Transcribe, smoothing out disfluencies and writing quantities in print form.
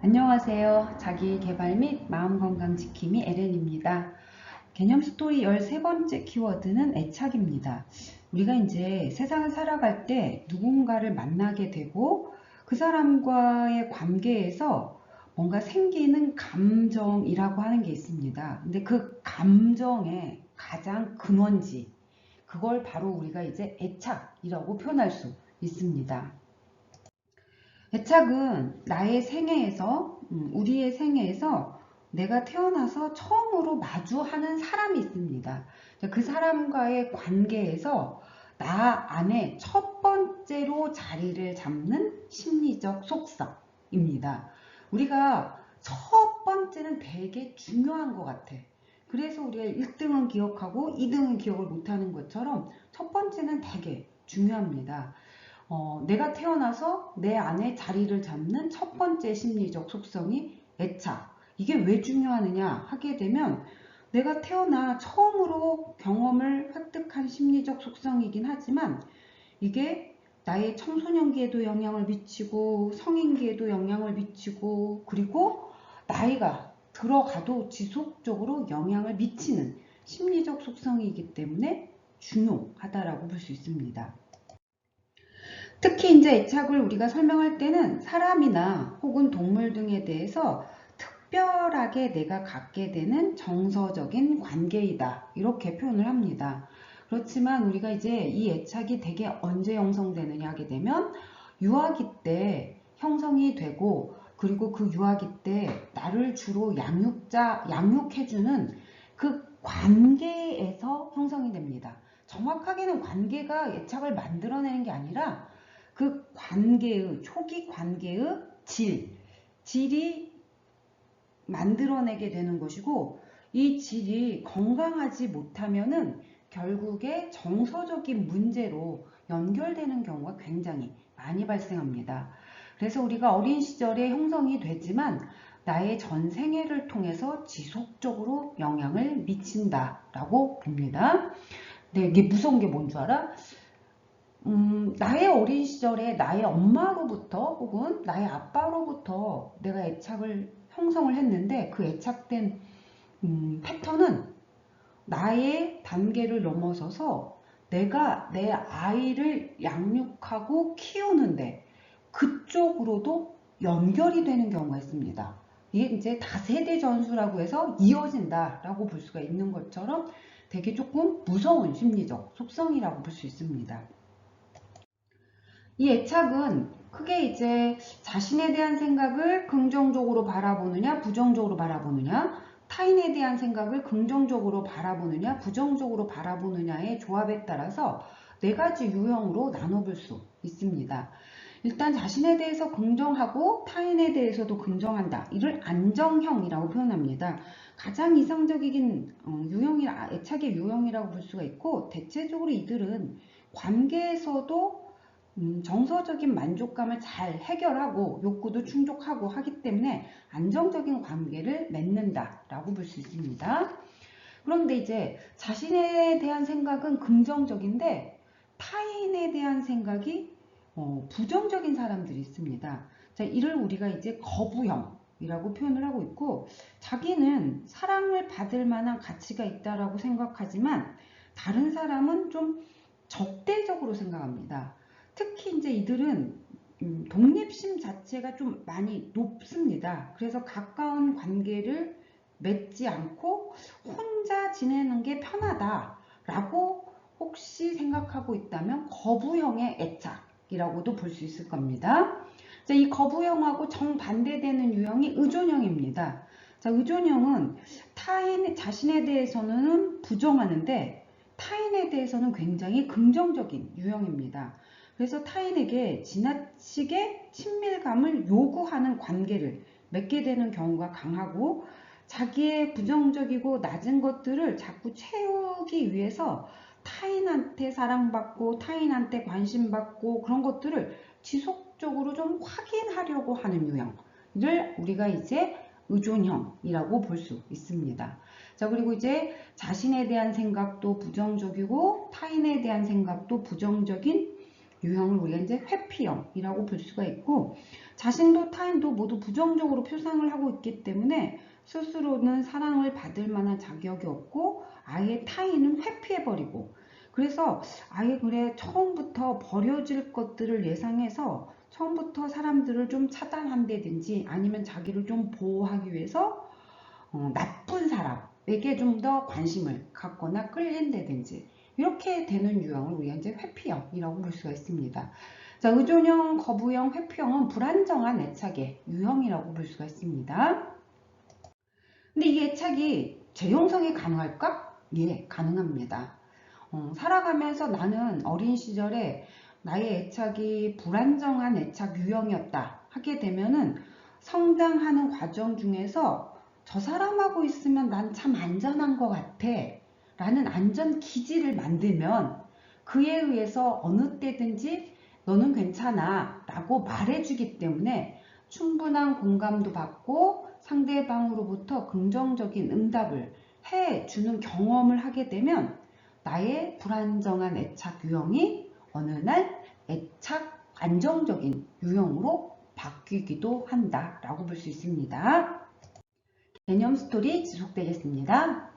안녕하세요. 자기계발 및 마음건강 지킴이 에렌입니다. 개념 스토리 13번째 키워드는 애착입니다. 우리가 이제 세상을 살아갈 때 누군가를 만나게 되고 그 사람과의 관계에서 뭔가 생기는 감정이라고 하는 게 있습니다. 근데 그 감정의 가장 근원지, 그걸 바로 우리가 이제 애착이라고 표현할 수 있습니다. 애착은 나의 생애에서, 우리의 생애에서 내가 태어나서 처음으로 마주하는 사람이 있습니다. 그 사람과의 관계에서 나 안에 첫 번째로 자리를 잡는 심리적 속성입니다. 우리가 첫 번째는 되게 중요한 것 같아. 그래서 우리가 1등은 기억하고 2등은 기억을 못하는 것처럼 첫 번째는 되게 중요합니다. 내가 태어나서 내 안에 자리를 잡는 첫 번째 심리적 속성이 애착. 이게 왜 중요하느냐 하게 되면 내가 태어나 처음으로 경험을 획득한 심리적 속성이긴 하지만 이게 나의 청소년기에도 영향을 미치고 성인기에도 영향을 미치고 그리고 나이가 들어가도 지속적으로 영향을 미치는 심리적 속성이기 때문에 중요하다라고 볼 수 있습니다. 특히 이제 애착을 우리가 설명할 때는 사람이나 혹은 동물 등에 대해서 특별하게 내가 갖게 되는 정서적인 관계이다. 이렇게 표현을 합니다. 그렇지만 우리가 이제 이 애착이 되게 언제 형성되느냐 하게 되면 유아기 때 형성이 되고 그리고 그 유아기 때 나를 주로 양육해주는 그 관계에서 형성이 됩니다. 정확하게는 관계가 애착을 만들어내는 게 아니라 그 관계의 초기 관계의 질이 만들어내게 되는 것이고 이 질이 건강하지 못하면은 결국에 정서적인 문제로 연결되는 경우가 굉장히 많이 발생합니다. 그래서 우리가 어린 시절에 형성이 되지만 나의 전 생애를 통해서 지속적으로 영향을 미친다라고 봅니다. 근데 이게 무서운 게 뭔 줄 알아? 나의 어린 시절에 나의 엄마로부터 혹은 나의 아빠로부터 내가 애착을 형성을 했는데 그 애착된 패턴은 나의 단계를 넘어서서 내가 내 아이를 양육하고 키우는데 그쪽으로도 연결이 되는 경우가 있습니다. 이게 이제 다세대 전수라고 해서 이어진다라고 볼 수가 있는 것처럼 되게 조금 무서운 심리적 속성이라고 볼 수 있습니다. 이 애착은 크게 이제 자신에 대한 생각을 긍정적으로 바라보느냐, 부정적으로 바라보느냐, 타인에 대한 생각을 긍정적으로 바라보느냐, 부정적으로 바라보느냐의 조합에 따라서 네 가지 유형으로 나눠볼 수 있습니다. 일단 자신에 대해서 긍정하고 타인에 대해서도 긍정한다. 이를 안정형이라고 표현합니다. 가장 이상적인 애착의 유형이라고 볼 수가 있고 대체적으로 이들은 관계에서도 정서적인 만족감을 잘 해결하고 욕구도 충족하고 하기 때문에 안정적인 관계를 맺는다라고 볼 수 있습니다. 그런데 이제 자신에 대한 생각은 긍정적인데 타인에 대한 생각이 부정적인 사람들이 있습니다. 자, 이를 우리가 이제 거부형이라고 표현을 하고 있고 자기는 사랑을 받을 만한 가치가 있다라고 생각하지만 다른 사람은 좀 적대적으로 생각합니다. 특히 이제 이들은 독립심 자체가 좀 많이 높습니다. 그래서 가까운 관계를 맺지 않고 혼자 지내는 게 편하다라고 혹시 생각하고 있다면 거부형의 애착이라고도 볼 수 있을 겁니다. 자, 이 거부형하고 정반대되는 유형이 의존형입니다. 자, 의존형은 자신에 대해서는 부정하는데 타인에 대해서는 굉장히 긍정적인 유형입니다. 그래서 타인에게 지나치게 친밀감을 요구하는 관계를 맺게 되는 경우가 강하고 자기의 부정적이고 낮은 것들을 자꾸 채우기 위해서 타인한테 사랑받고 타인한테 관심받고 그런 것들을 지속적으로 좀 확인하려고 하는 유형을 우리가 이제 의존형이라고 볼 수 있습니다. 자, 그리고 이제 자신에 대한 생각도 부정적이고 타인에 대한 생각도 부정적인 유형을 우리가 이제 회피형이라고 볼 수가 있고 자신도 타인도 모두 부정적으로 표상을 하고 있기 때문에 스스로는 사랑을 받을 만한 자격이 없고 아예 타인은 회피해버리고, 그래서 아예 그래 처음부터 버려질 것들을 예상해서 처음부터 사람들을 좀 차단한다든지 아니면 자기를 좀 보호하기 위해서 나쁜 사람에게 좀 더 관심을 갖거나 끌린다든지 이렇게 되는 유형을 우리가 이제 회피형이라고 볼 수가 있습니다. 자, 의존형, 거부형, 회피형은 불안정한 애착의 유형이라고 볼 수가 있습니다. 근데 이 애착이 재형성이 가능할까? 예, 가능합니다. 살아가면서 나는 어린 시절에 나의 애착이 불안정한 애착 유형이었다 하게 되면은 성장하는 과정 중에서 저 사람하고 있으면 난 참 안전한 것 같아 라는 안전 기지를 만들면 그에 의해서 어느 때든지 너는 괜찮아 라고 말해주기 때문에 충분한 공감도 받고 상대방으로부터 긍정적인 응답을 해주는 경험을 하게 되면 나의 불안정한 애착 유형이 어느 날 애착 안정적인 유형으로 바뀌기도 한다라고 볼 수 있습니다. 개념 스토리 지속되겠습니다.